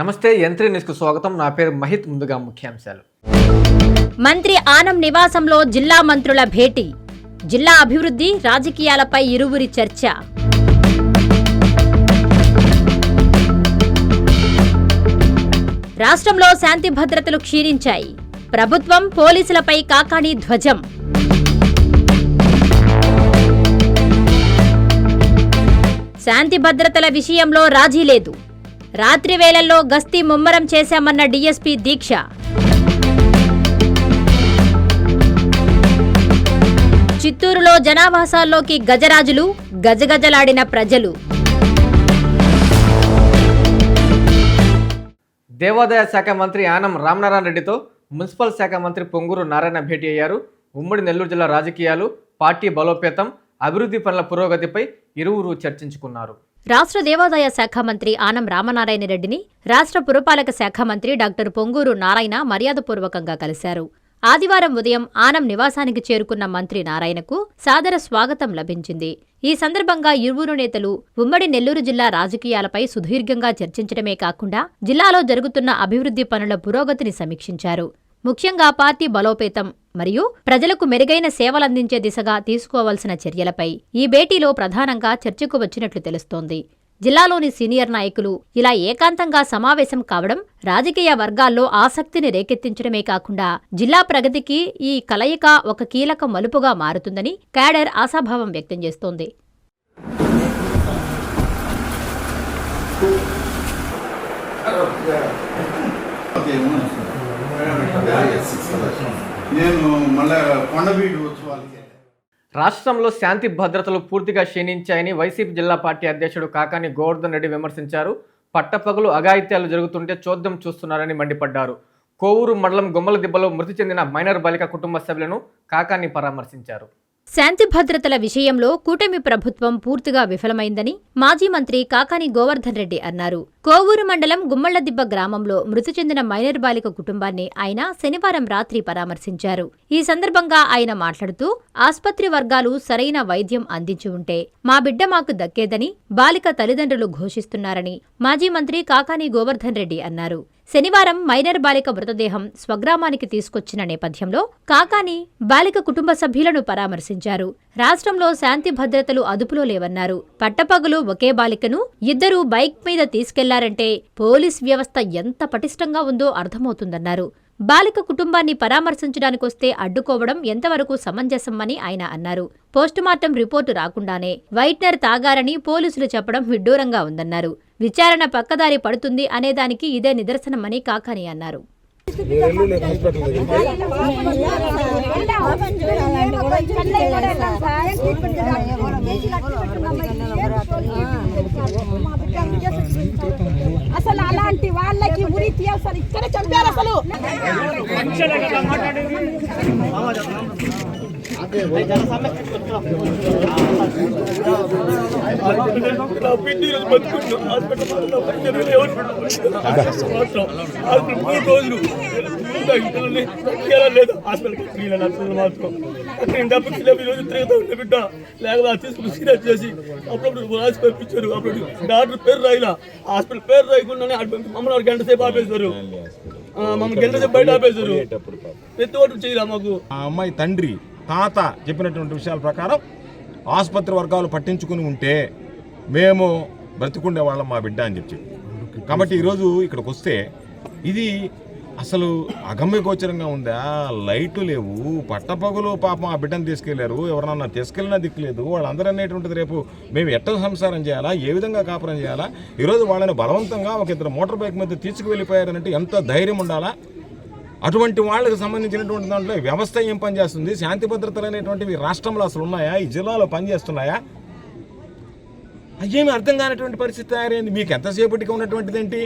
నమస్తే యంత్రి న్యూస్కు స్వాగతం. నా పేరు మహిత్. ముందుగా ముఖ్యాంశాలు. మంత్రి ఆనం నివాసంలో జిల్లా మంత్రుల భేటీ. జిల్లా అభివృద్ధి రాజకీయాలపై ఇరువురి చర్చ. రాష్ట్రంలో శాంతి భద్రతలు క్షీణించాయి. ప్రభుత్వం పోలీసులపై కాకాణి ధ్వజం. శాంతి భద్రతల విషయంలో రాజీ లేదు. రాత్రి వేళల్లో గస్తీ ముమ్మరం చేశామన్న డీఎస్పీ దీక్ష. చిత్తూరులో జనావాసాల్లోకి గజరాజులు, గజగజలాడిన ప్రజలు. దేవాదాయ శాఖ మంత్రి ఆనం రామనారాయణ రెడ్డితో మున్సిపల్ శాఖ మంత్రి పొంగూరు నారాయణ భేటీ అయ్యారు. ఉమ్మడి నెల్లూరు జిల్లా రాజకీయాలు, పార్టీ బలోపేతం, అభివృద్ధి పనుల పురోగతిపై ఇరువురు చర్చించుకున్నారు. రాష్ట్ర దేవాదాయ శాఖ మంత్రి ఆనం రామనారాయణ రెడ్డిని రాష్ట్ర పురపాలక శాఖ మంత్రి డాక్టర్ పొంగూరు నారాయణ మర్యాదపూర్వకంగా కలిశారు. ఆదివారం ఉదయం ఆనం నివాసానికి చేరుకున్న మంత్రి నారాయణకు సాదర స్వాగతం లభించింది. ఈ సందర్భంగా ఇరువురు నేతలు ఉమ్మడి నెల్లూరు జిల్లా రాజకీయాలపై సుదీర్ఘంగా చర్చించడమే కాకుండా జిల్లాలో జరుగుతున్న అభివృద్ధి పనుల పురోగతిని సమీక్షించారు. ముఖ్యంగా పార్టీ బలోపేతం మరియు ప్రజలకు మెరుగైన సేవలందించే దిశగా తీసుకోవాల్సిన చర్యలపై ఈ భేటీలో ప్రధానంగా చర్చకు వచ్చినట్లు తెలుస్తోంది. జిల్లాలోని సీనియర్ నాయకులు ఇలా ఏకాంతంగా సమావేశం కావడం రాజకీయ వర్గాల్లో ఆసక్తిని రేకెత్తించడమే కాకుండా జిల్లా ప్రగతికి ఈ కలయిక ఒక కీలక మలుపుగా మారుతుందని క్యాడర్ ఆశాభావం వ్యక్తం చేస్తోంది. రాష్ట్రంలో శాంతి భద్రతలు పూర్తిగా క్షీణించాయని వైసీపీ జిల్లా పార్టీ అధ్యక్షుడు కాకాని గోవర్ధన్ రెడ్డి విమర్శించారు. పట్టపగలు అఘాయిత్యాలు జరుగుతుంటే చోద్యం చూస్తున్నారని మండిపడ్డారు. కోవూరు మండలం గుమ్మలదిబ్బలో మృతి చెందిన మైనర్ బాలిక కుటుంబ సభ్యులను కాకాని పరామర్శించారు. శాంతి భద్రతల విషయంలో కూటమి ప్రభుత్వం పూర్తిగా విఫలమైందని మాజీ మంత్రి కాకాని గోవర్ధన్ రెడ్డి అన్నారు. కోవూరు మండలం గుమ్మళ్లదిబ్బ గ్రామంలో మృతి చెందిన మైనర్ బాలిక కుటుంబాన్ని ఆయన శనివారం రాత్రి పరామర్శించారు. ఈ సందర్భంగా ఆయన మాట్లాడుతూ ఆస్పత్రి వర్గాలు సరైన వైద్యం అందించి ఉంటే మా బిడ్డ మాకు దక్కేదని బాలిక తల్లిదండ్రులు ఘోషిస్తున్నారని మాజీ మంత్రి కాకాని గోవర్ధన్ రెడ్డి అన్నారు. శనివారం మైనర్ బాలిక మృతదేహం స్వగ్రామానికి తీసుకొచ్చిన నేపథ్యంలో కాకాని బాలిక కుటుంబ సభ్యులను పరామర్శించారు. రాష్ట్రంలో శాంతి భద్రతలు అదుపులో లేవన్నారు. పట్టపగలు ఒకే బాలికను ఇద్దరూ బైక్ మీద తీసుకెళ్లారంటే పోలీస్ వ్యవస్థ ఎంత పటిష్టంగా ఉందో అర్థమవుతుందన్నారు. బాలిక కుటుంబాన్ని పరామర్శించడానికొస్తే అడ్డుకోవడం ఎంతవరకు సమంజసమని ఆయన అన్నారు. పోస్టుమార్టం రిపోర్టు రాకుండానే వైట్నర్ తాగారని పోలీసులు చెప్పడం విడ్డూరంగా ఉందన్నారు. విచారణ పక్కదారి పడుతుంది అనేదానికి ఇదే నిదర్శనమని కాకాని అన్నారు. అసలు అలాంటి వాళ్ళకి ఉరి తీయాల్సి ఇక్కడ చంపారు. అసలు తీసుకుని సీరియస్ చేసి అప్పుడప్పుడు రాసి పంపించారు. అప్పుడు డాక్టర్ పేరు రాయిలా, హాస్పిటల్ పేరు రాయకుండానే మమ్మల్ని గంట సేపు ఆపేశారు. మమ్మల్ని గంట సేపు బయట ఆపేశారు. ప్రతి ఒక్కటి చేయరా మాకు. ఆ అమ్మాయి తండ్రి తాత చెప్పినటువంటి విషయాల ప్రకారం ఆసుపత్రి వర్గాలు పట్టించుకుని ఉంటే మేము బ్రతికుండే వాళ్ళం మా బిడ్డ అని చెప్పి. కాబట్టి ఈరోజు ఇక్కడికి వస్తే ఇది అసలు అగమ్యగోచరంగా ఉందా? లైట్లు లేవు, పట్టపగులు పాపం ఆ బిడ్డను తీసుకెళ్లారు. ఎవరన్నా తీసుకెళ్ళినా దిక్కులేదు. వాళ్ళందరూ అనేటువంటిది రేపు మేము ఎట్ట సంసారం చేయాలా, ఏ విధంగా కాపురం చేయాలా? ఈరోజు వాళ్ళని బలవంతంగా ఒక ఇద్దరు మోటార్ బైక్ మీద తీసుకువెళ్ళిపోయారంటే ఎంత ధైర్యం ఉండాలా? అటువంటి వాళ్ళకి సంబంధించినటువంటి దాంట్లో వ్యవస్థ ఏం పనిచేస్తుంది? శాంతి భద్రతలు అనేటువంటివి రాష్ట్రంలో అసలు ఉన్నాయా? ఈ జిల్లాలో పనిచేస్తున్నాయా? అయ్యేమి అర్థం కానటువంటి పరిస్థితి తయారైంది. మీకు ఎంతసేపటికి ఉన్నటువంటిది ఏంటి?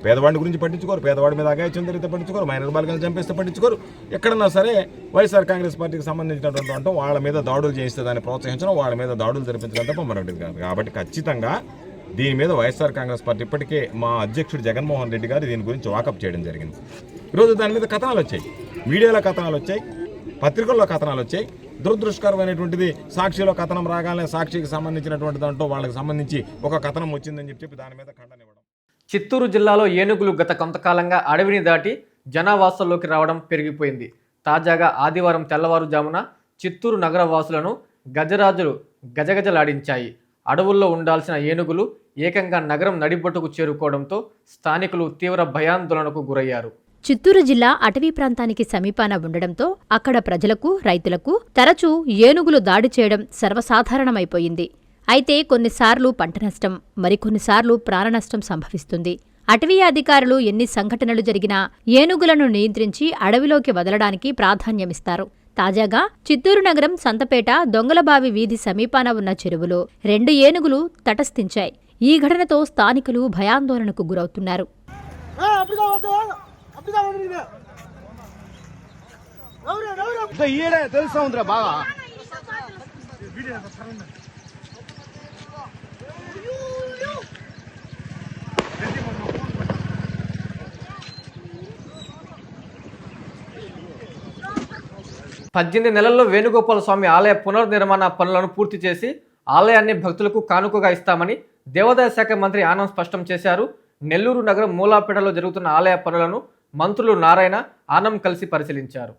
పేదవాడి గురించి పట్టించుకోరు, పేదవాడి మీద అఘాయిత్యం జరిగితే పట్టించుకోరు, మైనర్ బాలికలు చంపేస్తే పట్టించుకోరు. ఎక్కడన్నా సరే వైఎస్ఆర్ కాంగ్రెస్ పార్టీకి సంబంధించినటువంటి వాళ్ళ మీద దాడులు చేయిస్తే దాన్ని ప్రోత్సహించడం, వాళ్ళ మీద దాడులు జరిపించడం తప్ప మరొకటి కాదు. కాబట్టి ఖచ్చితంగా దీని మీద వైఎస్ఆర్ కాంగ్రెస్ పార్టీ ఇప్పటికే మా అధ్యక్షుడు జగన్మోహన్ రెడ్డి గారు దీని గురించి వాకప్ చేయడం జరిగింది. ఈరోజు దాని మీద కథనాలు వచ్చాయి, మీడియాలో కథనాలు వచ్చాయి, పత్రికల్లో కథనాలు వచ్చాయి. దురదృష్టకరమైనటువంటిది సాక్షిలో కథనం రాగానే సాక్షికి సంబంధించినటువంటి దాంట్లో వాళ్ళకి సంబంధించి ఒక కథనం వచ్చిందని చెప్పి దాని మీద ఖండన ఇవ్వడం. చిత్తూరు జిల్లాలో ఏనుగులు గత కొంతకాలంగా అడవిని దాటి జనావాసాల్లోకి రావడం పెరిగిపోయింది. తాజాగా ఆదివారం తెల్లవారుజామున చిత్తూరు నగర వాసులను గజరాజులు గజగజలాడించాయి. అడవుల్లో ఉండాల్సిన ఏనుగులు ఏకంగా నగరం నడిబొట్టుకు చేరుకోవడంతో స్థానికులు తీవ్ర భయాందోళనకు గురయ్యారు. చిత్తూరు జిల్లా అటవీ ప్రాంతానికి సమీపాన ఉండడంతో అక్కడ ప్రజలకు, రైతులకు తరచూ ఏనుగులు దాడి చేయడం సర్వసాధారణమైపోయింది. అయితే కొన్నిసార్లు పంట నష్టం, మరికొన్నిసార్లు ప్రాణనష్టం సంభవిస్తుంది. అటవీ అధికారులు ఎన్ని సంఘటనలు జరిగినా ఏనుగులను నియంత్రించి అడవిలోకి వదలడానికి ప్రాధాన్యమిస్తారు. తాజాగా చిత్తూరు నగరం సంతపేట దొంగలబావి వీధి సమీపాన ఉన్న చెరువులో 2 ఏనుగులు తటస్థించాయి. ఈ ఘటనతో స్థానికులు భయాందోళనకు గురవుతున్నారు. పద్దెనిమిది నెలల్లో వేణుగోపాల స్వామి ఆలయ పునర్నిర్మాణ పనులను పూర్తి చేసి ఆలయాన్ని భక్తులకు కానుకగా ఇస్తామని దేవాదాయ శాఖ మంత్రి ఆనంద్ స్పష్టం చేశారు. నెల్లూరు నగరం మూలాపేటలో జరుగుతున్న ఆలయ పనులను మంత్రులు నారాయణ, ఆనం కలిసి పరిశీలించారు.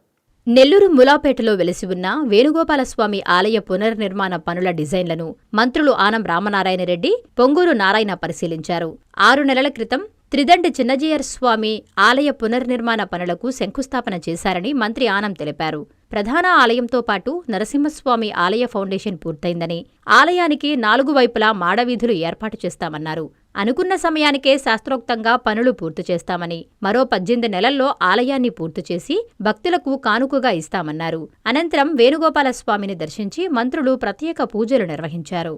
నెల్లూరు మూలాపేటలో వెలిసి ఉన్న వేణుగోపాలస్వామి ఆలయ పునర్నిర్మాణ పనుల డిజైన్లను మంత్రులు ఆనం రామనారాయణ రెడ్డి, పొంగూరు నారాయణ పరిశీలించారు. 6 నెలల క్రితం త్రిదండి చిన్నజీయర్ స్వామి ఆలయ పునర్నిర్మాణ పనులకు శంకుస్థాపన చేశారని మంత్రి ఆనం తెలిపారు. ప్రధాన ఆలయంతో పాటు నరసింహస్వామి ఆలయ ఫౌండేషన్ పూర్తయిందని, ఆలయానికి 4 వైపులా మాడవీధులు ఏర్పాటు చేస్తామన్నారు. అనుకున్న సమయానికే శాస్త్రోక్తంగా పనులు పూర్తి చేస్తామని, మరో 18 నెలల్లో ఆలయాన్ని పూర్తి చేసి భక్తులకు కానుకగా ఇస్తామన్నారు. అనంతరం వేణుగోపాలస్వామిని దర్శించి మంత్రులు ప్రత్యేక పూజలు నిర్వహించారు.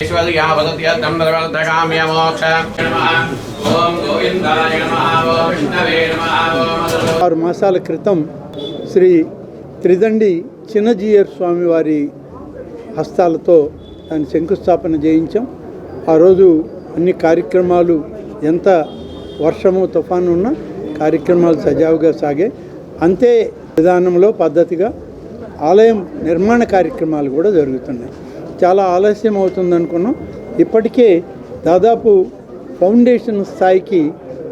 6 మాసాల క్రితం శ్రీ త్రిదండి చిన్నజీయర్ స్వామివారి హస్తాలతో దాన్ని శంకుస్థాపన చేయించాం. ఆ రోజు అన్ని కార్యక్రమాలు, ఎంత వర్షము తుఫాను ఉన్నా కార్యక్రమాలు సజావుగా సాగే. అంతే విధానంలో పద్ధతిగా ఆలయం నిర్మాణ కార్యక్రమాలు కూడా జరుగుతున్నాయి. చాలా ఆలస్యం అవుతుందనుకున్నాం. ఇప్పటికే దాదాపు ఫౌండేషన్ స్థాయికి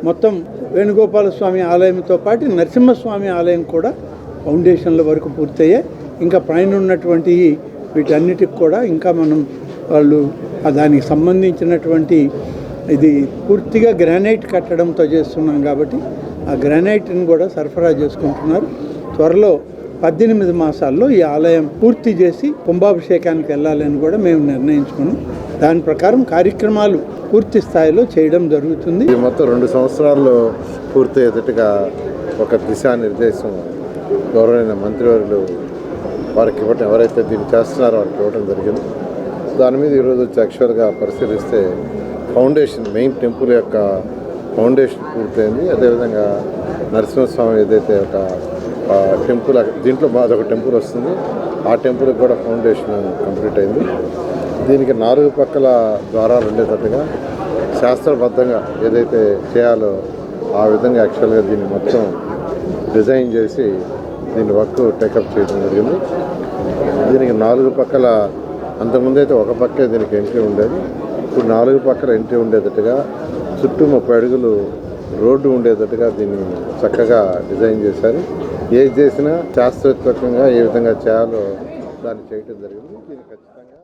మొత్తం వేణుగోపాలస్వామి ఆలయంతో పాటు నరసింహస్వామి ఆలయం కూడా ఫౌండేషన్ల వరకు పూర్తయ్యాయి. ఇంకా పైన ఉన్నటువంటి వీటన్నిటికి కూడా ఇంకా మనం వాళ్ళు దానికి సంబంధించినటువంటి ఇది పూర్తిగా గ్రానైట్ కట్టడంతో చేస్తున్నాం కాబట్టి ఆ గ్రానైట్ని కూడా సరఫరా చేసుకుంటున్నారు. త్వరలో 18 మాసాల్లో ఈ ఆలయం పూర్తి చేసి కుంభాభిషేకానికి వెళ్ళాలని కూడా మేము నిర్ణయించుకున్నాం. దాని ప్రకారం కార్యక్రమాలు పూర్తి స్థాయిలో చేయడం జరుగుతుంది. ఇది మొత్తం 2 సంవత్సరాల్లో పూర్తి అయ్యేటట్టుగా ఒక దిశానిర్దేశం గౌరవనీయ మంత్రివర్యులు వారికి ఇవ్వటం, ఎవరైతే దీన్ని చేస్తున్నారో వారికి ఇవ్వడం జరిగింది. దాని మీద ఈరోజు వచ్చి యాక్చువల్గా పరిశీలిస్తే ఫౌండేషన్, మెయిన్ టెంపుల్ యొక్క ఫౌండేషన్ పూర్తయింది. అదేవిధంగా నరసింహస్వామి ఏదైతే ఒక టెంపుల్, దీంట్లో అదొక టెంపుల్ వస్తుంది, ఆ టెంపుల్కి కూడా ఫౌండేషన్ కంప్లీట్ అయింది. దీనికి 4 పక్కల ద్వారాలు ఉండేటట్టుగా శాస్త్రబద్ధంగా ఏదైతే చేయాలో ఆ విధంగా యాక్చువల్గా దీన్ని మొత్తం డిజైన్ చేసి దీని వర్క్ టేకప్ చేయడం జరిగింది. దీనికి 4 పక్కల, అంతకుముందైతే ఒక పక్కే దీనికి ఎంట్రీ ఉండేది, ఇప్పుడు 4 పక్కల ఎంట్రీ ఉండేటట్టుగా చుట్టూ 30 అడుగులు రోడ్డు ఉండేటట్టుగా దీన్ని చక్కగా డిజైన్ చేశారు. ఏది చేసినా శాస్త్రోత్మకంగా ఏ విధంగా చేయాలో దాన్ని చేయడం జరిగింది. దీన్ని ఖచ్చితంగా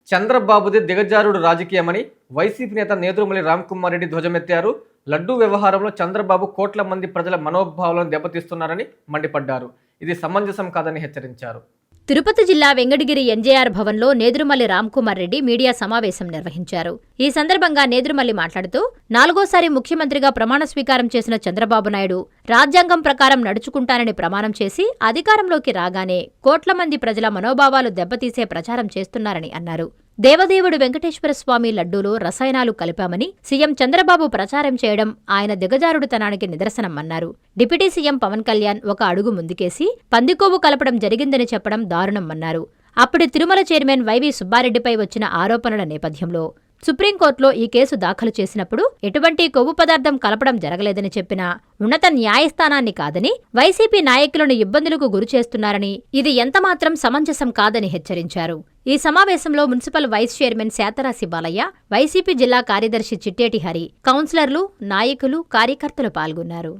చంద్రబాబుది దిగజారుడు రాజకీయమని వైసీపీ నేత నేదురుమల్లి రామ్కుమార్ రెడ్డి ధ్వజమెత్తారు. లడ్డూ వ్యవహారంలో చంద్రబాబు కోట్ల మంది ప్రజల మనోభావాలను దెబ్బతీస్తున్నారని మండిపడ్డారు. ఇది సమంజసం కాదని హెచ్చరించారు. తిరుపతి జిల్లా వెంకటగిరి ఎన్జేఆర్ భవన్లో నేదురుమల్లి రామ్కుమార్ రెడ్డి మీడియా సమావేశం నిర్వహించారు. ఈ సందర్భంగా నేదురుమల్లి మాట్లాడుతూ 4వసారి ముఖ్యమంత్రిగా ప్రమాణ స్వీకారం చేసిన చంద్రబాబు నాయుడు రాజ్యాంగం ప్రకారం నడుచుకుంటానని ప్రమాణం చేసి అధికారంలోకి రాగానే కోట్ల మంది ప్రజల మనోభావాలు దెబ్బతీసే ప్రచారం చేస్తున్నారని అన్నారు. దేవదేవుడు వెంకటేశ్వర స్వామి లడ్డూలో రసాయనాలు కలిపామని సీఎం చంద్రబాబు ప్రచారం చేయడం ఆయన దిగజారుడుతనానికి నిదర్శనమన్నారు. డిప్యూటీ సీఎం పవన్ కళ్యాణ్ ఒక అడుగు ముందుకేసి పందికొవ్వు కలపడం జరిగిందని చెప్పడం దారుణమన్నారు. అప్పుడు తిరుమల చైర్మన్ వైవి సుబ్బారెడ్డిపై వచ్చిన ఆరోపణల నేపథ్యంలో సుప్రీంకోర్టులో ఈ కేసు దాఖలు చేసినప్పుడు ఎటువంటి కొవ్వు పదార్థం కలపడం జరగలేదని చెప్పిన ఉన్నత న్యాయస్థానాన్ని కాదని, వైసీపీ నాయకులను ఇబ్బందులకు గురిచేస్తున్నారని, ఇది ఎంతమాత్రం సమంజసం కాదని హెచ్చరించారు. ఈ సమావేశంలో municipal vice chairman Satarasi Balayya, YCP జిల్లా కార్యదర్శి చిట్టేటి హరి, కౌన్సిలర్లు, నాయకులు, కార్యకర్తలు పాల్గొన్నారు.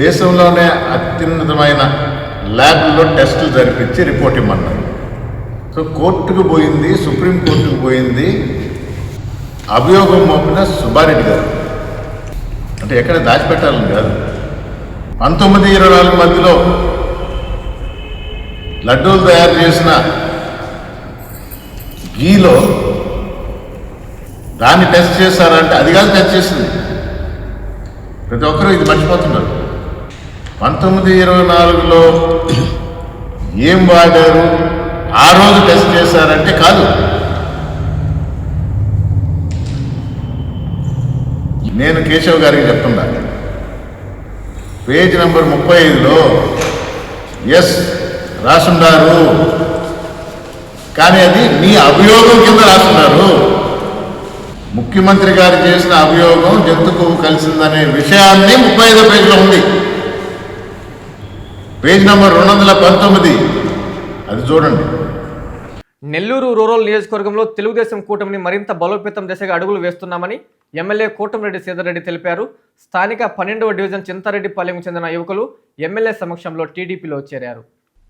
దేశంలోనే అత్యున్నతమైన ల్యాబ్లో టెస్టులు జరిపించి రిపోర్ట్ ఇమ్మన్నారు. సో కోర్టుకు పోయింది, సుప్రీంకోర్టుకు పోయింది అభియోగం మోపిన సుబ్బారెడ్డి గారు. అంటే ఎక్కడ దాచిపెట్టాలని కాదు. 1924 మధ్యలో లడ్డూలు తయారు చేసిన గీలో దాన్ని టెస్ట్ చేశారంటే అది కాదు టెస్ట్ చేసింది. ప్రతి ఒక్కరూ ఇది మర్చిపోతున్నారు. 1924లో ఏం వాడారు ఆ రోజు టెస్ట్ చేశారంటే కాదు. నేను కేశవ్ గారికి చెప్తున్నా, పేజ్ నెంబర్ 35లో ఎస్ రాసున్నారు, కానీ అది మీ అభియోగం కింద రాసున్నారు. ముఖ్యమంత్రి గారు చేసిన అభియోగం జంతు కొవ్వు కలిసిందనే విషయాన్ని 35వ పేజీలో ఉంది. పేజ్ నెంబర్ 219 అది చూడండి. నెల్లూరు రూరల్ నియోజకవర్గంలో తెలుగుదేశం కూటమిని మరింత బలోపేతం దిశగా అడుగులు వేస్తున్నామని ఎమ్మెల్యే కోటంరెడ్డి శ్రీధర్రెడ్డి తెలిపారు. స్థానిక 12వ డివిజన్ చింతారెడ్డిపాలెంకు చెందిన యువకులు ఎమ్మెల్యే సమక్షంలో టీడీపీలో చేరారు.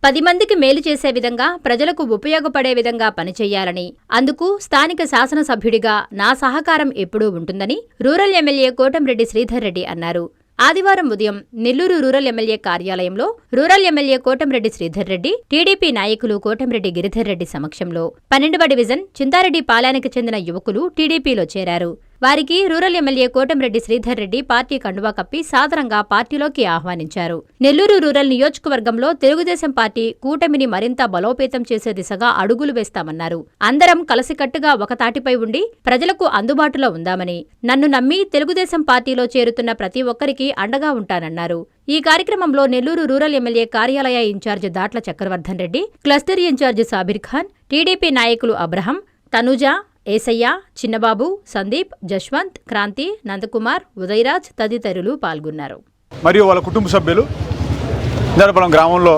10 మందికి మేలు చేసే విధంగా, ప్రజలకు ఉపయోగపడే విధంగా పనిచేయాలని, అందుకు స్థానిక శాసనసభ్యుడిగా నా సహకారం ఎప్పుడూ ఉంటుందని రూరల్ ఎమ్మెల్యే కోటంరెడ్డి శ్రీధర్రెడ్డి అన్నారు. ఆదివారం ఉదయం నెల్లూరు రూరల్ ఎమ్మెల్యే కార్యాలయంలో rural MLA Kotamreddy Sridhar Reddy, TDP నాయకులు కోటంరెడ్డి గిరిధర్రెడ్డి సమక్షంలో 12వ డివిజన్ చింతారెడ్డిపాలెంకు చెందిన యువకులు టీడీపీలో చేరారు. వారికి rural MLA Kotamreddy Sridhar Reddy party కండువా కప్పి సాదరంగా పార్టీలోకి ఆహ్వానించారు. నెల్లూరు రూరల్ నియోజకవర్గంలో తెలుగుదేశం పార్టీ కూటమిని మరింత బలోపేతం చేసే దిశగా అడుగులు వేస్తామన్నారు. అందరం కలసికట్టుగా ఒకతాటిపై ఉండి ప్రజలకు అందుబాటులో ఉందామని, నన్ను నమ్మి తెలుగుదేశం పార్టీలో చేరుతున్న ప్రతి ఒక్కరికి అండగా ఉంటానన్నారు. ఈ కార్యక్రమంలో నెల్లూరు రూరల్ ఎమ్మెల్యే కార్యాలయ incharge Datla Chakravardhan Reddy, cluster incharge Sabir Khan, TDP నాయకులు అబ్రహం, తనుజ, ఏసయ్య, చిన్నబాబు, సందీప్, జశ్వంత్, క్రాంతి, నందకుమార్, ఉదయరాజ్ తదితరులు పాల్గొన్నారు. మరియు వాళ్ళ కుటుంబ సభ్యులు చింతారెడ్డిపాలెం గ్రామంలో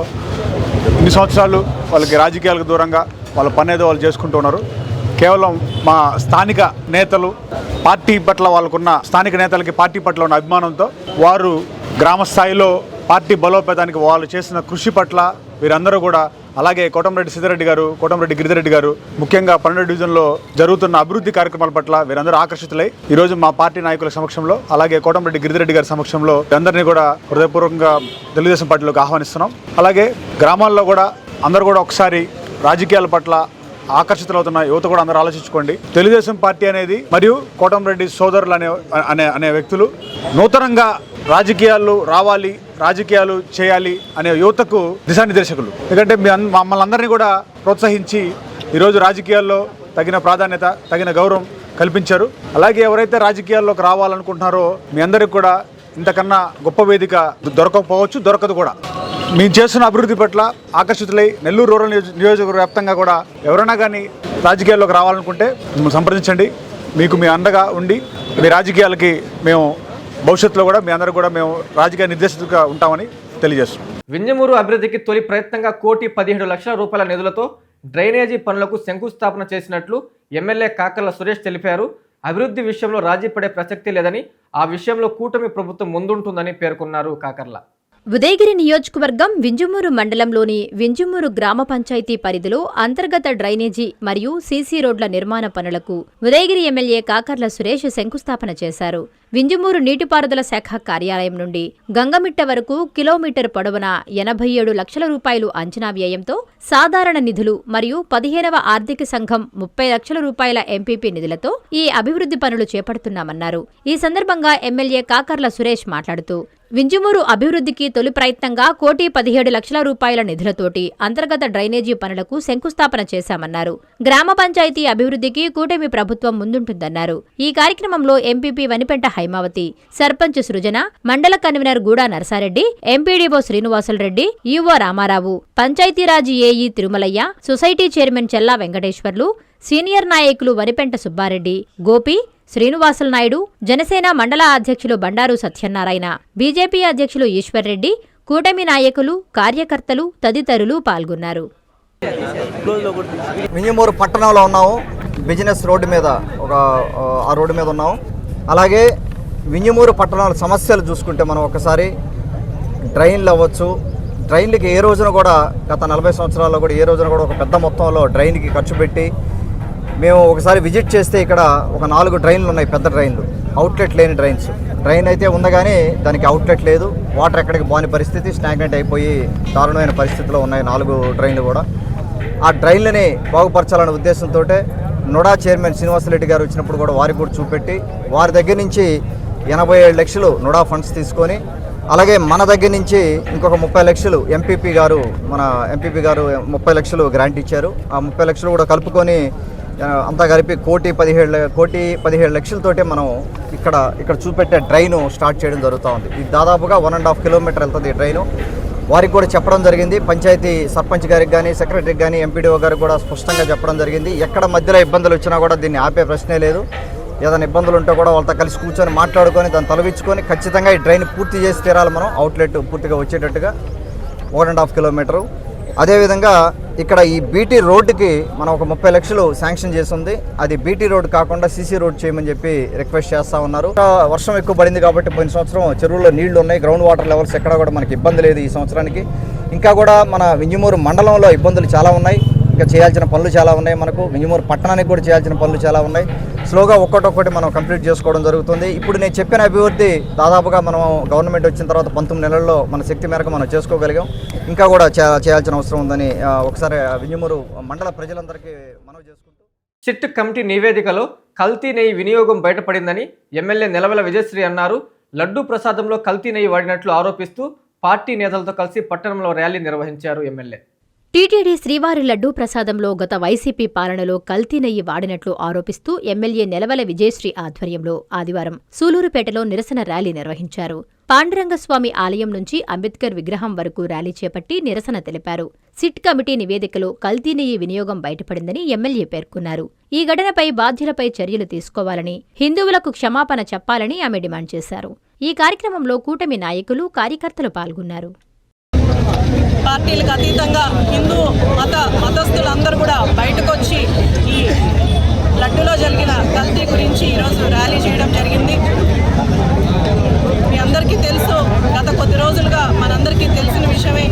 ఇన్ని సంవత్సరాలు వాళ్ళకి రాజకీయాలకు దూరంగా వాళ్ళ పని ఏదో వాళ్ళు చేసుకుంటున్నారు. కేవలం మా స్థానిక నేతలు పార్టీ పట్ల వాళ్ళకున్న స్థానిక నేతలకి పార్టీ పట్ల ఉన్న అభిమానంతో వారు గ్రామ స్థాయిలో పార్టీ బలోపేతానికి వాళ్ళు చేసిన కృషి పట్ల వీరందరూ కూడా, అలాగే కోటంరెడ్డి శ్రీధర్రెడ్డి గారు, కోటంరెడ్డి గిరిధర్రెడ్డి గారు, ముఖ్యంగా 12వ డివిజన్లో జరుగుతున్న అభివృద్ధి కార్యక్రమాల పట్ల వీరందరూ ఆకర్షితులై ఈరోజు మా పార్టీ నాయకుల సమక్షంలో, అలాగే కోటంరెడ్డి గిరిధర్రెడ్డి గారి సమక్షంలో అందరినీ కూడా హృదయపూర్వకంగా తెలుగుదేశం పార్టీలోకి ఆహ్వానిస్తున్నాం. అలాగే గ్రామాల్లో కూడా అందరూ కూడా ఒకసారి రాజకీయాల పట్ల ఆకర్షితులవుతున్న యువత కూడా అందరూ ఆలోచించుకోండి. తెలుగుదేశం పార్టీ అనేది మరియు కోటంరెడ్డి సోదరులు అనే వ్యక్తులు నూతనంగా రాజకీయాలు రావాలి, రాజకీయాలు చేయాలి అనే యువతకు దిశానిర్దేశకులు. ఎందుకంటే మమ్మల్ని అందరినీ కూడా ప్రోత్సహించి ఈరోజు రాజకీయాల్లో తగిన ప్రాధాన్యత, తగిన గౌరవం కల్పించారు. అలాగే ఎవరైతే రాజకీయాల్లోకి రావాలనుకుంటున్నారో మీ అందరికి కూడా ఇంతకన్నా గొప్ప వేదిక దొరకకపోవచ్చు, దొరకదు కూడా. మేము చేస్తున్న అభివృద్ధి పట్ల ఆకర్షితులై నెల్లూరు రూరల్ నియోజకవర్గ వ్యాప్తంగా కూడా ఎవరైనా కానీ రాజకీయాల్లోకి రావాలనుకుంటే మిమ్మల్ని సంప్రదించండి. మీకు మీ అండగా ఉండి మీ రాజకీయాలకి మేము భవిష్యత్తులో కూడా మీ అందరూ కూడా మేము రాజకీయ నిర్దేశకులుగా ఉంటామని తెలియజేస్తున్నాం. వింజమూరు అభివృద్ధికి తొలి ప్రయత్నంగా 1,17,00,000 రూపాయల నిధులతో డ్రైనేజీ పనులకు శంకుస్థాపన చేసినట్లు ఎమ్మెల్యే కాకర్ల సురేష్ తెలిపారు. అభివృద్ధి విషయంలో రాజీ పడే ప్రసక్తి లేదని, ఆ విషయంలో కూటమి ప్రభుత్వం ముందుంటుందని పేర్కొన్నారు కాకర్ల. ఉదయగిరి నియోజకవర్గం వింజమూరు మండలంలోని వింజమూరు గ్రామ పంచాయతీ పరిధిలో అంతర్గత డ్రైనేజీ మరియు సీసీ రోడ్ల నిర్మాణ పనులకు ఉదయగిరి ఎమ్మెల్యే కాకర్ల సురేష్ శంకుస్థాపన చేశారు. వింజమూరు నీటిపారుదల శాఖ కార్యాలయం నుండి గంగమిట్ట వరకు కిలోమీటర్ పొడవున 87 లక్షల రూపాయలు అంచనా వ్యయంతో సాధారణ నిధులు మరియు 15వ ఆర్థిక సంఘం 30 లక్షల రూపాయల ఎంపీపీ నిధులతో ఈ అభివృద్ధి పనులు చేపడుతున్నామన్నారు. ఈ సందర్భంగా ఎమ్మెల్యే కాకర్ల సురేష్ మాట్లాడుతూ, వింజమూరు అభివృద్ధికి తొలి ప్రయత్నంగా 1,17,00,000 రూపాయల నిధులతోటి అంతర్గత డ్రైనేజీ పనులకు శంకుస్థాపన చేశామన్నారు. గ్రామ పంచాయతీ అభివృద్ధికి కూటమి ప్రభుత్వం ముందుంటుందన్నారు. ఈ కార్యక్రమంలో ఎంపీపీ వనిపెంట హైమావతి, సర్పంచ్ సృజన, మండల convener Gooda Narasareddy, MPDO Srinivasulareddy, EO Ramarao, Panchayatiraj AE Tirumalaiah, society chairman Chella Venkateswarlu, senior నాయకులు వరిపెంట సుబ్బారెడ్డి, గోపి, శ్రీనివాసుల నాయుడు, జనసేన మండల అధ్యక్షులు బండారు సత్యనారాయణ, బీజేపీ అధ్యక్షులు ఈశ్వర్రెడ్డి, కూటమి నాయకులు, కార్యకర్తలు తదితరులు పాల్గొన్నారు. వింజమూరు పట్టణంలో ఉన్నాము. బిజినెస్ రోడ్డు మీద ఆ రోడ్డు మీద ఉన్నాము. అలాగే వింజమూరు పట్టణాల సమస్యలు చూసుకుంటే మనం ఒకసారి డ్రైన్లు అవ్వచ్చు. డ్రైన్లకి ఏ రోజున కూడా గత 40 సంవత్సరాల్లో కూడా ఏ రోజున కూడా ఒక పెద్ద మొత్తంలో డ్రైన్కి ఖర్చు పెట్టి మేము ఒకసారి విజిట్ చేస్తే ఇక్కడ ఒక 4 డ్రైన్లు ఉన్నాయి, పెద్ద డ్రైన్లు, అవుట్లెట్ లేని డ్రైన్స్. డ్రైన్ అయితే ఉంది కానీ దానికి అవుట్లెట్ లేదు. వాటర్ ఎక్కడికి పోని పరిస్థితి, స్టాగ్నెంట్ అయిపోయి దారుణమైన పరిస్థితిలో ఉన్నాయి 4 డ్రైన్లు కూడా. ఆ డ్రైన్లని బాగుపరచాలనే ఉద్దేశంతో నుడా చైర్మన్ శ్రీనివాసరెడ్డి గారు వచ్చినప్పుడు కూడా వారికి కూడా చూపెట్టి వారి దగ్గర నుంచి 87 లక్షలు నుడా ఫండ్స్ తీసుకొని, అలాగే మన దగ్గర నుంచి ఇంకొక 30 లక్షలు మన ఎంపీపీ గారు 30 లక్షలు గ్రాంట్ ఇచ్చారు. ఆ 30 లక్షలు కూడా కలుపుకొని అంతా కలిపి 1,17 లక్షలతోటే మనం ఇక్కడ చూపెట్టే డ్రైను స్టార్ట్ చేయడం జరుగుతూ ఉంది. ఇది దాదాపుగా 1.5 కిలోమీటర్ వెళ్తుంది ఈ డ్రైను. వారికి కూడా చెప్పడం జరిగింది, పంచాయతీ సర్పంచ్ గారికి కానీ, సెక్రటరీకి కానీ, ఎంపీడీఓ గారికి కూడా స్పష్టంగా చెప్పడం జరిగింది. ఎక్కడ మధ్యలో ఇబ్బందులు వచ్చినా కూడా దీన్ని ఆపే ప్రశ్నే లేదు. ఏదైనా ఇబ్బందులు ఉంటే కూడా వాళ్ళతో కలిసి కూర్చొని మాట్లాడుకొని దాన్ని తొలగించుకొని ఖచ్చితంగా ఈ డ్రైన్ పూర్తి చేసి తీరాలి. మనం అవుట్లెట్ పూర్తిగా వచ్చేటట్టుగా 1.5 కిలోమీటరు. అదేవిధంగా ఇక్కడ ఈ బీటీ రోడ్డుకి మనం ఒక 30 లక్షలు శాంక్షన్ చేసి ఉంది. అది బీటీ రోడ్ కాకుండా సీసీ రోడ్ చేయమని చెప్పి రిక్వెస్ట్ చేస్తూ ఉన్నారు. వర్షం ఎక్కువ పడింది కాబట్టి పోయిన సంవత్సరం చెరువుల్లో నీళ్లు ఉన్నాయి, గ్రౌండ్ వాటర్ లెవెల్స్ ఎక్కడ కూడా మనకి ఇబ్బంది లేదు ఈ సంవత్సరానికి. ఇంకా కూడా మన వింజమూరు మండలంలో ఇబ్బందులు చాలా ఉన్నాయి, ఇంకా చేయాల్సిన పనులు చాలా ఉన్నాయి. మనకు వింజమూరు పట్టణానికి కూడా చేయాల్సిన పనులు చాలా ఉన్నాయి. స్లోగా ఒక్కొక్కటి మనం కంప్లీట్ చేసుకోవడం జరుగుతుంది. ఇప్పుడు నేను చెప్పిన అభివృద్ధి దాదాపుగా మనం గవర్నమెంట్ వచ్చిన తర్వాత 19 నెలల్లో మన శక్తి మేరకు మనం చేసుకోగలిగాం. ఇంకా కూడా చేయాల్సిన అవసరం ఉందని ఒకసారి వింజమూరు మండల ప్రజలందరికీ మనవి చేసుకుంటూ. సిట్ కమిటీ నివేదికలో కల్తీ నెయ్యి వినియోగం బయటపడిందని ఎమ్మెల్యే నిలవెల విజయశ్రీ అన్నారు. లడ్డూ ప్రసాదంలో కల్తీ నెయ్యి వాడినట్లు ఆరోపిస్తూ పార్టీ నేతలతో కలిసి పట్టణంలో ర్యాలీ నిర్వహించారు ఎమ్మెల్యే. టీటీడీ శ్రీవారి లడ్డూ ప్రసాదంలో గత వైసీపీ పాలనలో కల్తీ నెయ్యి వాడినట్లు ఆరోపిస్తూ ఎమ్మెల్యే నిలవెల విజయశ్రీ ఆధ్వర్యంలో ఆదివారం సూలూరుపేటలో నిరసన ర్యాలీ నిర్వహించారు. పాండురంగస్వామి ఆలయం నుంచి అంబేద్కర్ విగ్రహం వరకు ర్యాలీ చేపట్టి నిరసన తెలిపారు. సిట్ కమిటీ నివేదికలో కల్తీ నెయ్యి వినియోగం బయటపడిందని ఎమ్మెల్యే పేర్కొన్నారు. ఈ ఘటనపై బాధ్యులపై చర్యలు తీసుకోవాలని, హిందువులకు క్షమాపణ చెప్పాలని ఆమె డిమాండ్ చేశారు. ఈ కార్యక్రమంలో కూటమి నాయకులు, కార్యకర్తలు పాల్గొన్నారు. పార్టీలకు అతీతంగా హిందూ మతస్థులందరూ కూడా బయటకు వచ్చి ఈ లడ్డూలో జరిగిన కల్తీ గురించి ఈరోజు ర్యాలీ చేయడం జరిగింది. మీ అందరికీ తెలుసు, గత కొద్ది రోజులుగా మనందరికీ తెలిసిన విషయమే,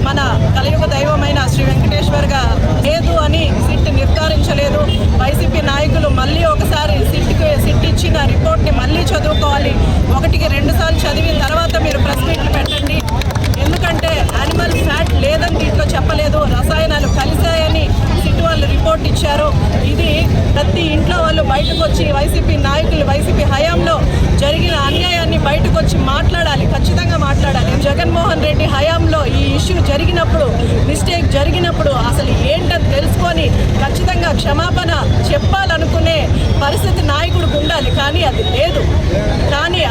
మన కలియుగ దైవమైన శ్రీ వెంకటేశ్వర్గా లేదు అని సిట్ నిర్ధారించలేదు. వైసీపీ నాయకులు మళ్ళీ ఒకసారి సిట్ ఇచ్చిన రిపోర్ట్ని మళ్ళీ చదువుకోవాలి. 1కి 2 సార్లు చదివిన తర్వాత మీరు ప్రెస్ మీట్లు పెట్టండి. ఎందుకంటే యానిమల్ ఫ్యాట్ లేదని దీంట్లో చెప్పలేదు, రసాయనాలు కలిశాయని సిట్ వాళ్ళు రిపోర్ట్ ఇచ్చారు. ఇది ప్రతి ఇంట్లో వాళ్ళు బయటకు వచ్చి వైసీపీ నాయకులు వైసీపీ హయాంలో జరిగిన అన్యాయాన్ని బయటకు వచ్చి మాట్లాడాలి, ఖచ్చితంగా మాట్లాడాలి. జగన్మోహన్ రెడ్డి హయాంలో ఈ ఇష్యూ జరిగినప్పుడు, మిస్టేక్ జరిగినప్పుడు అసలు ఏంటని తెలుసుకొని ఖచ్చితంగా క్షమాపణ చెప్పాలనుకునే పరిస్థితి నాయకుడికి ఉండాలి. కానీ అది లేదు. కానీ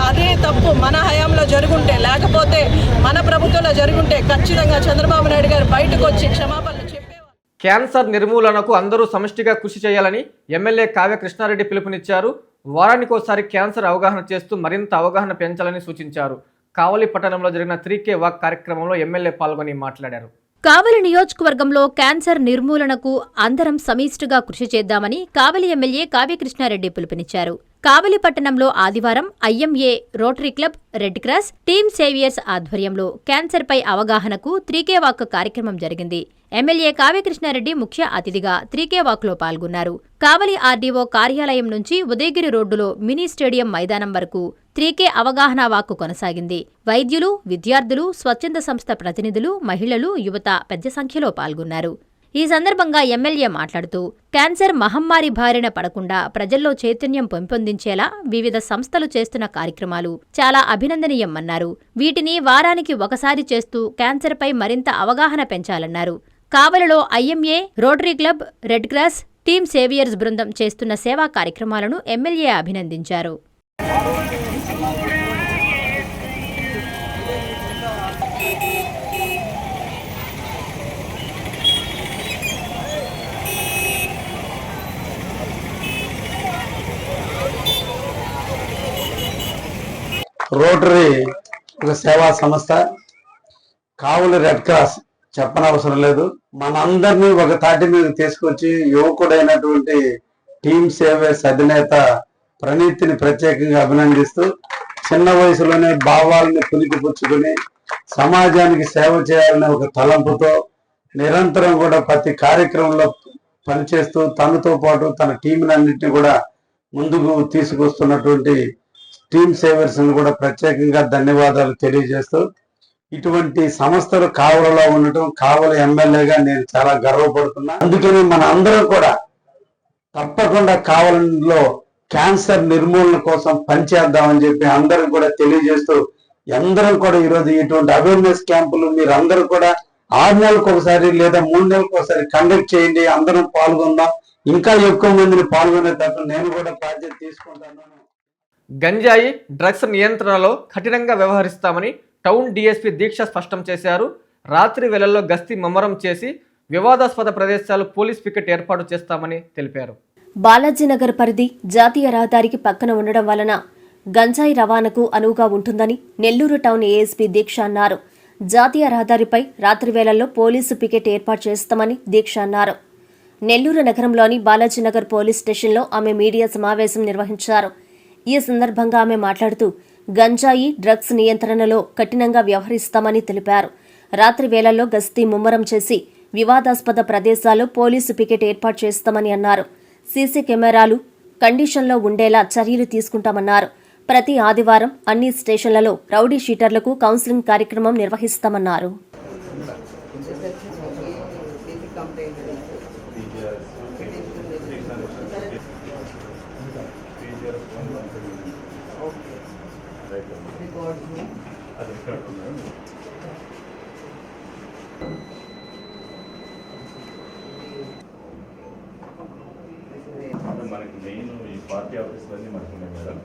అదే తప్పు మన హయాంలో జరుగుంటే, లేకపోతే మన ప్రభుత్వంలో జరుగుంటే ఖచ్చితంగా చంద్రబాబు నాయుడు గారు బయటకు వచ్చి క్షమాపణలు చెప్పేవారు. క్యాన్సర్ నిర్మూలనకు అందరూ సమిష్టిగా కృషి చేయాలని ఎమ్మెల్యే కావ్య కృష్ణారెడ్డి పిలుపునిచ్చారు. వారానికోసారి క్యాన్సర్ అవగాహన చేస్తూ మరింత అవగాహన పెంచాలని సూచించారు. కావలి పట్టణంలో జరిగిన 3K వాక్ కార్యక్రమంలో ఎమ్మెల్యే పాల్గొని మాట్లాడారు. కావలి నియోజకవర్గంలో క్యాన్సర్ నిర్మూలనకు అందరం సమిష్టిగా కృషి చేద్దామని కావలి ఎమ్మెల్యే కావ్య కృష్ణారెడ్డి పిలుపునిచ్చారు. కావలి పట్టణంలో ఆదివారం IMA, rotary club, red cross, team saviours ఆధ్వర్యంలో క్యాన్సర్పై అవగాహనకు 3K వాక్ కార్యక్రమం జరిగింది. ఎమ్మెల్యే కావ్యకృష్ణారెడ్డి ముఖ్య అతిథిగా 3K వాక్లో పాల్గొన్నారు. కావలి ఆర్డీఓ కార్యాలయం నుంచి ఉదయగిరి రోడ్డులో మినీ స్టేడియం మైదానం వరకు 3K అవగాహన వాక్కు కొనసాగింది. వైద్యులు, విద్యార్థులు, స్వచ్ఛంద సంస్థ ప్రతినిధులు, మహిళలు, యువత పెద్ద సంఖ్యలో పాల్గొన్నారు. ఈ సందర్భంగా ఎమ్మెల్యే మాట్లాడుతూ క్యాన్సర్ మహమ్మారి బారిన పడకుండా ప్రజల్లో చైతన్యం పెంపొందించేలా వివిధ సంస్థలు చేస్తున్న కార్యక్రమాలు చాలా అభినందనీయమన్నారు. వీటిని వారానికి ఒకసారి చేస్తూ క్యాన్సర్పై మరింత అవగాహన పెంచాలన్నారు. కావలిలో IMA, rotary club, red cross, team saviours బృందం చేస్తున్న సేవా కార్యక్రమాలను ఎమ్మెల్యే అభినందించారు. రోటరీ ఒక సేవా సంస్థ, కావులు రెడ్ క్రాస్ చెప్పనవసరం లేదు. మనందరినీ ఒక తాటి మీద తీసుకొచ్చి యువకుడైనటువంటి టీమ్ సేవేస్ అధినేత ప్రణీత్ని ప్రత్యేకంగా అభినందిస్తూ, చిన్న వయసులోనే భావాలని పుణికిపుచ్చుకుని సమాజానికి సేవ చేయాలనే ఒక తలంపుతో నిరంతరం కూడా ప్రతి కార్యక్రమంలో పనిచేస్తూ తనతో పాటు తన టీంలన్నింటినీ కూడా ముందుకు తీసుకొస్తున్నటువంటి టీమ్ సేవర్స్ కూడా ప్రత్యేకంగా ధన్యవాదాలు తెలియజేస్తూ, ఇటువంటి సంస్థలు కావలలో ఉండటం, కావల ఎమ్మెల్యేగా నేను చాలా గర్వపడుతున్నా. అందుకని మన అందరం కూడా తప్పకుండా కావలలో క్యాన్సర్ నిర్మూలన కోసం పనిచేద్దామని చెప్పి అందరం కూడా తెలియజేస్తూ, అందరం కూడా ఈరోజు ఇటువంటి అవేర్నెస్ క్యాంపులు మీరు అందరూ కూడా 6 నెలలకు ఒకసారి లేదా 3 నెలలకు ఒకసారి కండక్ట్ చేయండి. అందరం పాల్గొందాం. ఇంకా ఎక్కువ మందిని పాల్గొనేటట్టు నేను కూడా బాధ్యత తీసుకుంటాను. గంజాయి డ్రగ్స్ నియంత్రణలో కఠినంగా వ్యవహరిస్తామని టౌన్ డీఎస్పీ దీక్ష స్పష్టం చేశారు. రాత్రి వేళల్లో గస్తీ ముమ్మరం చేసి వివాదాస్పద ప్రదేశాలు పోలీస్ పికెట్ ఏర్పాటు చేస్తామని తెలిపారు. బాలాజీనగర్ పరిధి జాతీయ రహదారికి పక్కన ఉండడం వలన గంజాయి రవాణాకు అనువుగా ఉంటుందని నెల్లూరు టౌన్ ఏఎస్పీ దీక్ష అన్నారు. జాతీయ రహదారిపై రాత్రి వేళల్లో పోలీసు పికెట్ ఏర్పాటు చేస్తామని దీక్ష అన్నారు. నెల్లూరు నగరంలోని బాలాజీనగర్ పోలీస్ స్టేషన్లో ఆమె మీడియా సమావేశం నిర్వహించారు. ఈ సందర్భంగా ఆమె మాట్లాడుతూ గంజాయి డ్రగ్స్ నియంత్రణలో కఠినంగా వ్యవహరిస్తామని తెలిపారు. రాత్రి వేళల్లో గస్తీ ముమ్మరం చేసి వివాదాస్పద ప్రదేశాల్లో పోలీసు పికెట్ ఏర్పాటు చేస్తామని అన్నారు. సీసీ కెమెరాలు కండిషన్లో ఉండేలా చర్యలు తీసుకుంటామన్నారు. ప్రతి ఆదివారం అన్ని స్టేషన్లలో రౌడీ షీటర్లకు కౌన్సిలింగ్ కార్యక్రమం నిర్వహిస్తామన్నారు. మనకి మెయిన్ ఈ పార్టీ ఆఫీసులన్నీ మనకు ఉన్నాయి మేడం.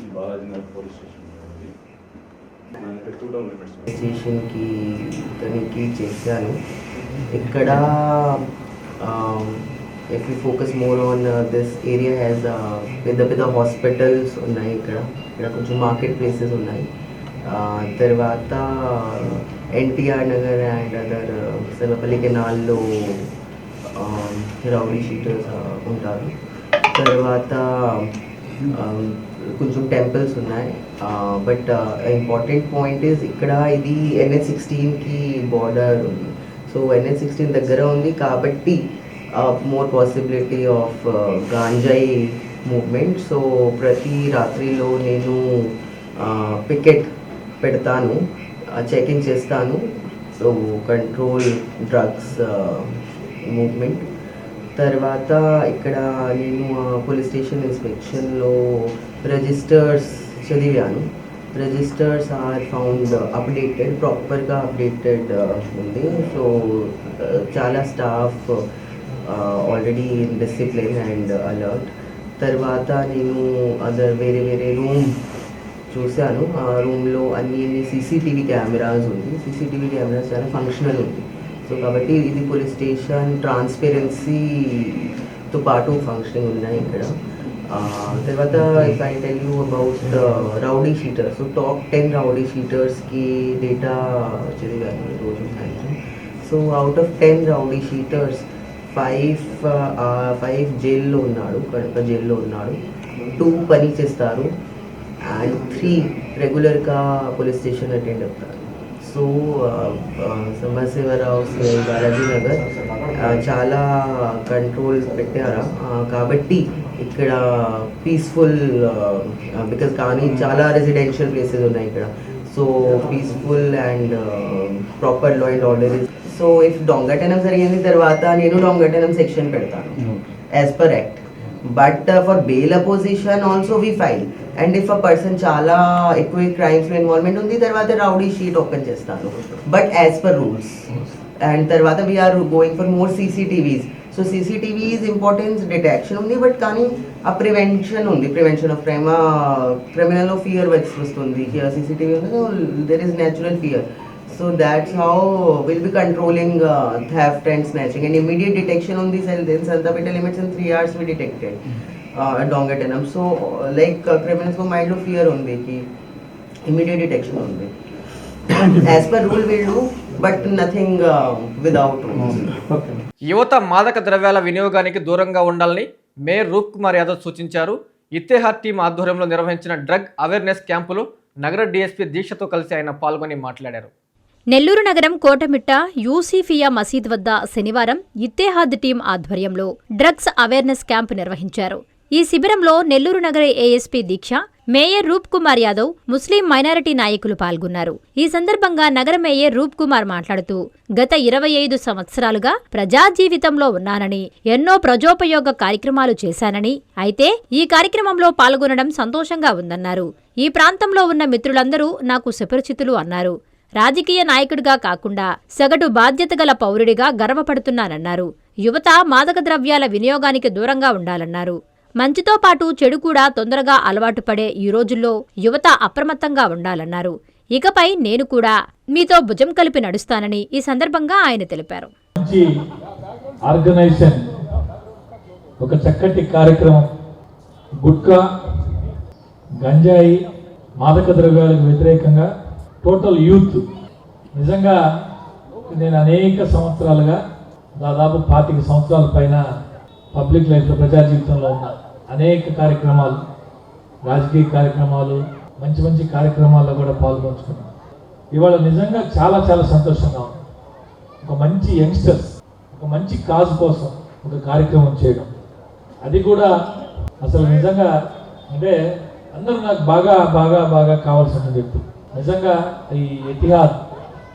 ఈ బాలాజీనగర్ పోలీస్ స్టేషన్ మనకి 2 టౌన్ లిమిట్స్ స్టేషన్కి తనిఖీ చేశాను. ఇక్కడ if we focus more on this area has పెద్ద హాస్పిటల్స్ ఉన్నాయి. ఇక్కడ కొంచెం మార్కెట్ ప్లేసెస్ ఉన్నాయి. తర్వాత NTR Nagar and other Sarvapalli కెనాల్లో రౌడీ షీటర్స్ ఉంటారు. తర్వాత కొంచెం టెంపుల్స్ ఉన్నాయి. బట్ ఇంపార్టెంట్ పాయింట్ ఇస్ ఇక్కడ ఇది NH16కి బార్డర్ ఉంది. సో NH16 దగ్గర ఉంది కాబట్టి more possibility of ganjai movement. So ప్రతి రాత్రిలో నేను పికెట్ పెడతాను, చెకింగ్ చేస్తాను. So control drugs movement. తర్వాత ఇక్కడ నేను పోలీస్ స్టేషన్ ఇన్స్పెక్షన్లో రిజిస్టర్స్ చదివాను. రిజిస్టర్స్ ఆర్ ఫౌండ్ అప్డేటెడ్, ప్రాపర్గా అప్డేటెడ్ ఉంది. సో చాలా staff already in discipline and alert. తర్వాత నేను వేరే రూమ్ చూశాను. ఆ రూమ్లో అన్ని CCTV కెమెరాస్ ఉంది. CCTV కెమెరాస్ చాలా ఫంక్షనల్ ఉంది. సో కాబట్టి ఇది పోలీస్ స్టేషన్ ట్రాన్స్పరెన్సీతో పాటు ఫంక్షనింగ్ ఉన్నాయి ఇక్కడ. తర్వాత if I tell you about rowdy sheeters, so top 10 rowdy షీటర్స్కి డేటా చదివాను రోజు సాయంత్రం. So out of 10 rowdy sheeters 5 జైల్లో ఉన్నాడు, కడప జైల్లో ఉన్నాడు. 2 పని చేస్తారు అండ్ 3 రెగ్యులర్గా పోలీస్ స్టేషన్ అటెండ్ అవుతారు. సో సమరశివరావు బాలాజీనగర్ చాలా కంట్రోల్ పెట్టారా కాబట్టి ఇక్కడ పీస్ఫుల్, బికాస్ కానీ చాలా రెసిడెన్షియల్ ప్లేసెస్ ఉన్నాయి ఇక్కడ. So peaceful and proper law and order. So if దొంగతనం జరిగింది తర్వాత నేను దొంగతనం సెక్షన్ పెడతాను as per act. But for bail opposition also we file. And if a person చాలా ఎక్కువ క్రైమ్స్లో ఇన్వాల్వ్మెంట్ ఉంది తర్వాత రౌడీ షీట్ ఓపెన్ చేస్తాను, but as per rules. And తర్వాత we're going for more CCTVs. So CCTV is importance detection ఉంది, but కానీ ఆ ప్రివెన్షన్ ఉంది, ప్రివెన్షన్ ఆఫ్ క్రైమ్. క్రిమినల్లో ఫియర్ వస్తుంది, సీసీటీవీ ఉంది, there is natural fear. So that's how we'll be controlling theft and snatching, and immediate detection on the cell. Then Santa limits in 3 hours we detected dongatenum. So like criminals ko mind lo fear undi ki immediate detection undi. As per rule we'll do, but nothing without rules. యువత మాదక ద్రవ్యాల వినియోగానికి దూరంగా ఉండాలని mayor రూప్ కుమార్ యాదవ్ సూచించారు. Ittehad team ఆధ్వర్యంలో నిర్వహించిన drug awareness క్యాంపులో నగర డీఎస్పీ దీక్షతో కలిసి ఆయన పాల్గొని మాట్లాడారు. నెల్లూరు నగరం కోటమిట్ట యూసిఫియా మసీద్ వద్ద శనివారం ఇత్తేహాద్ టీం ఆధ్వర్యంలో డ్రగ్స్ అవేర్నెస్ క్యాంపు నిర్వహించారు. ఈ శిబిరంలో నెల్లూరు నగర ఏఎస్పీ దీక్ష, మేయర్ రూప్ కుమార్ యాదవ్, ముస్లిం మైనారిటీ నాయకులు పాల్గొన్నారు. ఈ సందర్భంగా నగర మేయర్ రూప్ కుమార్ మాట్లాడుతూ, గత 25 సంవత్సరాలుగా ప్రజా జీవితంలో ఉన్నానని, ఎన్నో ప్రజోపయోగ కార్యక్రమాలు చేశానని, అయితే ఈ కార్యక్రమంలో పాల్గొనడం సంతోషంగా ఉందన్నారు. ఈ ప్రాంతంలో ఉన్న మిత్రులందరూ నాకు సుపరిచితులు అన్నారు. రాజకీయ నాయకుడిగా కాకుండా సగటు బాధ్యత గల పౌరుడిగా గర్వపడుతున్నానన్నారు. యువత మాదక ద్రవ్యాల వినియోగానికి దూరంగా ఉండాలన్నారు. మంచితో పాటు చెడు కూడా తొందరగా అలవాటు పడే ఈ రోజుల్లో యువత అప్రమత్తంగా ఉండాలన్నారు. ఇకపై నేను కూడా మీతో భుజం కలిపి నడుస్తానని ఈ సందర్భంగా ఆయన తెలిపారు. ఒక చక్కటి కార్యక్రమం, గుట్కా, గంజాయి, మాదక ద్రవ్యాలకు వ్యతిరేకంగా టోటల్ యూత్. నిజంగా నేను అనేక సంవత్సరాలుగా, దాదాపు 25 సంవత్సరాల పైన పబ్లిక్ లైఫ్లో, ప్రజా జీవితంలో ఉన్న అనేక కార్యక్రమాలు, రాజకీయ కార్యక్రమాలు, మంచి మంచి కార్యక్రమాల్లో కూడా పాల్గొంచుకున్నాను. ఇవాళ నిజంగా చాలా చాలా సంతోషంగా ఉంది. ఒక మంచి యంగ్స్టర్స్, ఒక మంచి కాజ్ కోసం ఒక కార్యక్రమం చేయడం, అది కూడా అసలు నిజంగా అంటే అందరూ నాకు బాగా బాగా బాగా కావాల్సిన వ్యక్తి. నిజంగా ఈ ఇతిహాద్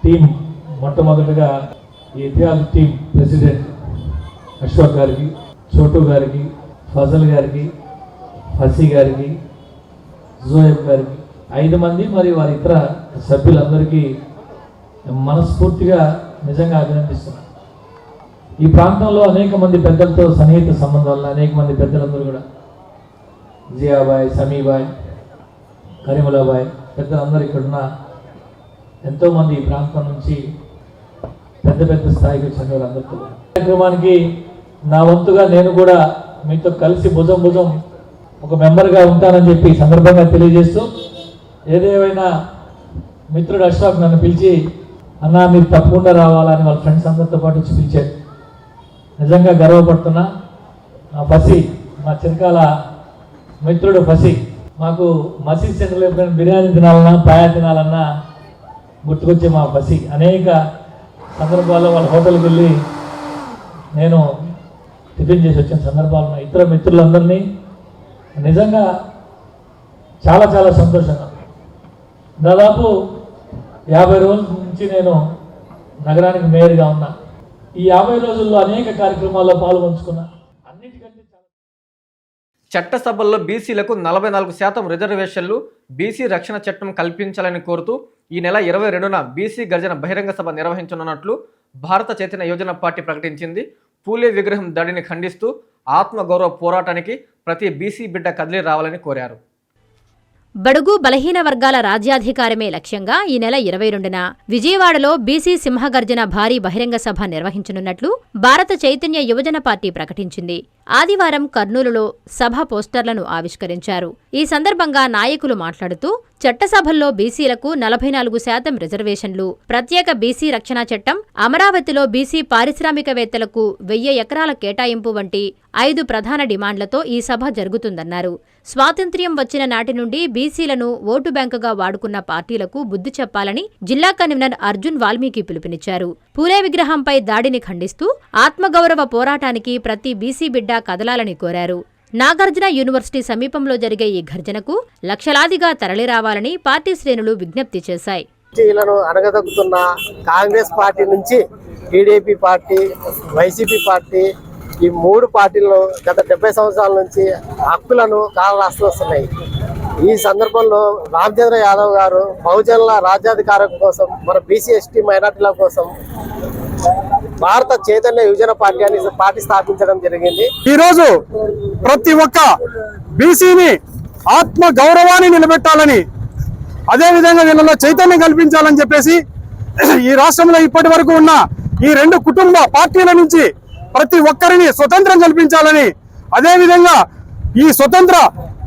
టీం, మొట్టమొదటిగా ఈ ఇతిహాద్ టీం ప్రెసిడెంట్ అశోక్ గారికి, చోటు గారికి, ఫజల్ గారికి, ఫసీ గారికి, జోయబ్ గారికి, 5 మంది మరియు వారి ఇతర సభ్యులందరికీ మనస్ఫూర్తిగా నిజంగా అభినందిస్తున్నాను. ఈ ప్రాంతంలో అనేక మంది పెద్దలతో సన్నిహిత సంబంధాలు, అనేక మంది పెద్దలందరూ కూడా, జియాబాయ్, సమీబాయ్, కరీములాబాయ్, పెద్దలందరూ ఇక్కడున్న ఎంతోమంది ఈ ప్రాంతం నుంచి పెద్ద పెద్ద స్థాయికి వచ్చిన వాళ్ళందరితో కార్యక్రమానికి నా వంతుగా నేను కూడా మీతో కలిసి భుజం భుజం ఒక మెంబర్గా ఉంటానని చెప్పి ఈ సందర్భంగా తెలియజేస్తూ, ఏదేమైనా మిత్రుడు అశోక్ నన్ను పిలిచి, అన్నా మీరు తప్పకుండా రావాలని వాళ్ళ ఫ్రెండ్స్ అందరితో పాటు వచ్చి పిలిచారు. నిజంగా గర్వపడుతున్నా. మా ఫసీ, మా చిరకాల మిత్రుడు ఫసీ, మాకు మసీద్ సెంటర్లో ఎప్పుడైనా బిర్యానీ తినాలన్నా, పాయా తినాలన్నా గుర్తుకొచ్చే మా ఫసీ. అనేక సందర్భాల్లో వాళ్ళ హోటల్కి వెళ్ళి నేను టిఫిన్ చేసి వచ్చిన సందర్భాలు ఉన్నాయి. ఇతర మిత్రులందరినీ నిజంగా చాలా చాలా సంతోషంగా. దాదాపు 50 రోజుల నుంచి నేను నగరానికి మేయర్గా ఉన్నా. ఈ 50 రోజుల్లో అనేక కార్యక్రమాల్లో పాల్గొంచుకున్నా. అన్నిటికంటే చట్టసభల్లో బీసీలకు 44% రిజర్వేషన్లు, బీసీ రక్షణ చట్టం కల్పించాలని కోరుతూ ఈ నెల 22న బీసీ గర్జన బహిరంగ సభ నిర్వహించనున్నట్లు భారత చైతన్య యోజన పార్టీ ప్రకటించింది. పూలే విగ్రహం దాడిని ఖండిస్తూ ఆత్మగౌరవ పోరాటానికి ప్రతి బీసీ బిడ్డ కదిలి రావాలని కోరారు. బడుగు బలహీన వర్గాల రాజ్యాధికారమే లక్ష్యంగా ఈ నెల 22న విజయవాడలో బీసీ సింహగర్జన భారీ బహిరంగ సభ నిర్వహించనున్నట్లు భారత చైతన్య యువజన పార్టీ ప్రకటించింది. ఆదివారం కర్నూలులో సభ పోస్టర్లను ఆవిష్కరించారు. ఈ సందర్భంగా నాయకులు మాట్లాడుతూ, చట్టసభల్లో బీసీలకు 44% రిజర్వేషన్లు, ప్రత్యేక బీసీ రక్షణ చట్టం, అమరావతిలో బీసీ పారిశ్రామికవేత్తలకు 1000 ఎకరాల కేటాయింపు వంటి 5 ప్రధాన డిమాండ్లతో ఈ సభ జరుగుతుందన్నారు. స్వాతంత్ర్యం వచ్చిన నాటి నుండి బీసీలను ఓటు బ్యాంకుగా వాడుకున్న పార్టీలకు బుద్ధి చెప్పాలని జిల్లా కన్వీనర్ అర్జున్ వాల్మీకి పిలుపునిచ్చారు. పూలే విగ్రహంపై దాడిని ఖండిస్తూ ఆత్మగౌరవ పోరాటానికి ప్రతి బీసీ బిడ్డ కదలాలని కోరారు. నాగార్జున యూనివర్సిటీ సమీపంలో జరిగే ఈ ఘర్జనకు లక్షలాదిగా తరలిరావాలని పార్టీ శ్రేణులు విజ్ఞప్తి చేశాయి. అడగదొక్కుతున్న కాంగ్రెస్ పార్టీ నుంచి టీడీపీ పార్టీ, వైసీపీ పార్టీ, ఈ 3 పార్టీలు గత 70 సంవత్సరాల నుంచి హక్కులను కాలరాస్తూ వస్తున్నాయి. ఈ సందర్భంలో రామచంద్ర యాదవ్ గారు బహుజనుల రాజ్యాధికారం కోసం, మన బీసీ ఎస్టీ మైనార్టీల కోసం భారత చైతన్య యువజన పార్టీ అని పార్టీ స్థాపించడం జరిగింది. ఈరోజు ప్రతి ఒక్క బీసీని ఆత్మ గౌరవాన్ని నిలబెట్టాలని, అదేవిధంగా వీళ్ళలో చైతన్యం కల్పించాలని చెప్పేసి ఈ రాష్ట్రంలో ఇప్పటి వరకు ఉన్న ఈ 2 కుటుంబ పార్టీల నుంచి ప్రతి ఒక్కరిని స్వతంత్రం కల్పించాలని, అదేవిధంగా ఈ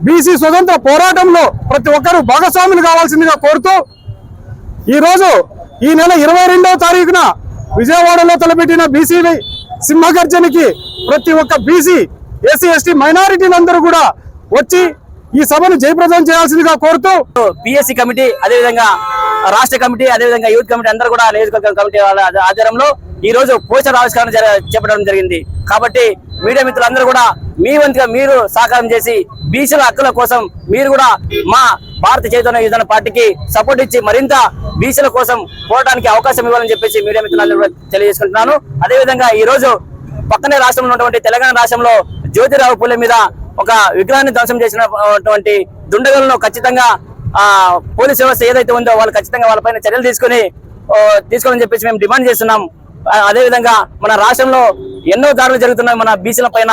బీసీ స్వతంత్ర పోరాటంలో ప్రతి ఒక్కరూ భాగస్వాములు కావాల్సిందిగా కోరుతూ ఈరోజు ఈ నెల 22వ తారీఖున విజయవాడలో తలపెట్టిన బీసీ సింహగర్జనకి ప్రతి ఒక్క బీసీ, ఎస్సీ, ఎస్టీ మైనారిటీలందరూ కూడా వచ్చి ఈ సభను జయప్రదం చేయాల్సిందిగా కోరుతూ పిఎస్సి కమిటీ, అదేవిధంగా రాష్ట్ర కమిటీ, అదేవిధంగా యూత్ కమిటీ అందరూ కూడా నియోజకవర్గ కమిటీ వాళ్ళ ఆధ్వర్యంలో ఈ రోజు పోస్టర్ ఆవిష్కరణ చేపట్టడం జరిగింది. కాబట్టి మీడియా మిత్రులందరూ కూడా మీ వంతుగా మీరు సహకారం చేసి బీసీల హక్కుల కోసం మీరు కూడా మా భారత చైతన్య యువజన పార్టీకి సపోర్ట్ ఇచ్చి మరింత బీసీల కోసం పోరాటానికి అవకాశం ఇవ్వాలని చెప్పేసి మీడియా మిత్రులందరూ కూడా తెలియజేసుకుంటున్నాను. అదేవిధంగా ఈ రోజు పక్కనే రాష్ట్రంలో ఉన్నటువంటి తెలంగాణ రాష్ట్రంలో జ్యోతిరావు పూలే మీద ఒక విగ్రహాన్ని ధ్వంసం చేసినటువంటి దుండగులను ఖచ్చితంగా పోలీస్ వ్యవస్థ ఏదైతే ఉందో వాళ్ళు ఖచ్చితంగా వాళ్ళపైన చర్యలు తీసుకోవాలని చెప్పేసి మేము డిమాండ్ చేస్తున్నాం. అదేవిధంగా మన రాష్ట్రంలో ఎన్నో దాడులు జరుగుతున్నాయి మన బీసీల పైన.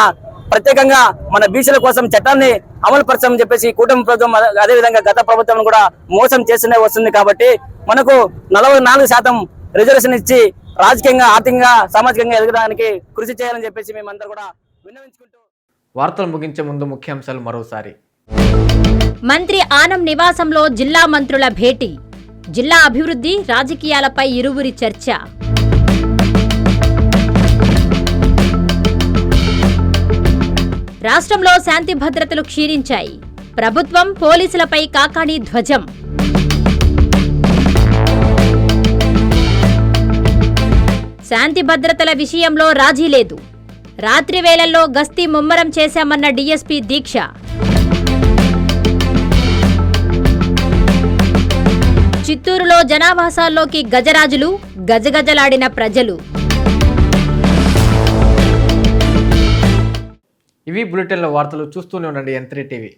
ప్రత్యేకంగా మన బీసీల కోసం చట్టాన్ని అమలు పరచమని చెప్పేసి కూటమి ప్రభుత్వం, అదేవిధంగా గత ప్రభుత్వం కూడా మోసం చేస్తూనే వస్తుంది. కాబట్టి మనకు 44% రిజర్వేషన్ ఇచ్చి రాజకీయంగా, ఆర్థికంగా, సామాజికంగా ఎదగడానికి కృషి చేయాలని చెప్పేసి మేమందరూ కూడా విన్నవించుకుంటూ వార్తలు ముగించే ముందు ముఖ్యాంశాలు మరోసారి. మంత్రి ఆనం నివాసంలో జిల్లా మంత్రుల భేటీ. జిల్లా అభివృద్ధి, రాజకీయాలపై ఇరువురి చర్చ. రాష్ట్రంలో శాంతి భద్రతలు క్షీణించాయి. ప్రభుత్వం, పోలీసులపై కాకాణి ధ్వజం. శాంతి భద్రతల విషయంలో రాజీ లేదు. రాత్రి వేళల్లో గస్తీ ముమ్మరం చేశామన్న డీఎస్పీ దీక్ష. చిత్తూరులో జనావాసాల్లోకి గజరాజులు, గజగజలాడిన ప్రజలు. ఇవి బులెటిన్ల వార్తలు. చూస్తూనే ఉండండి N3 టీవీ.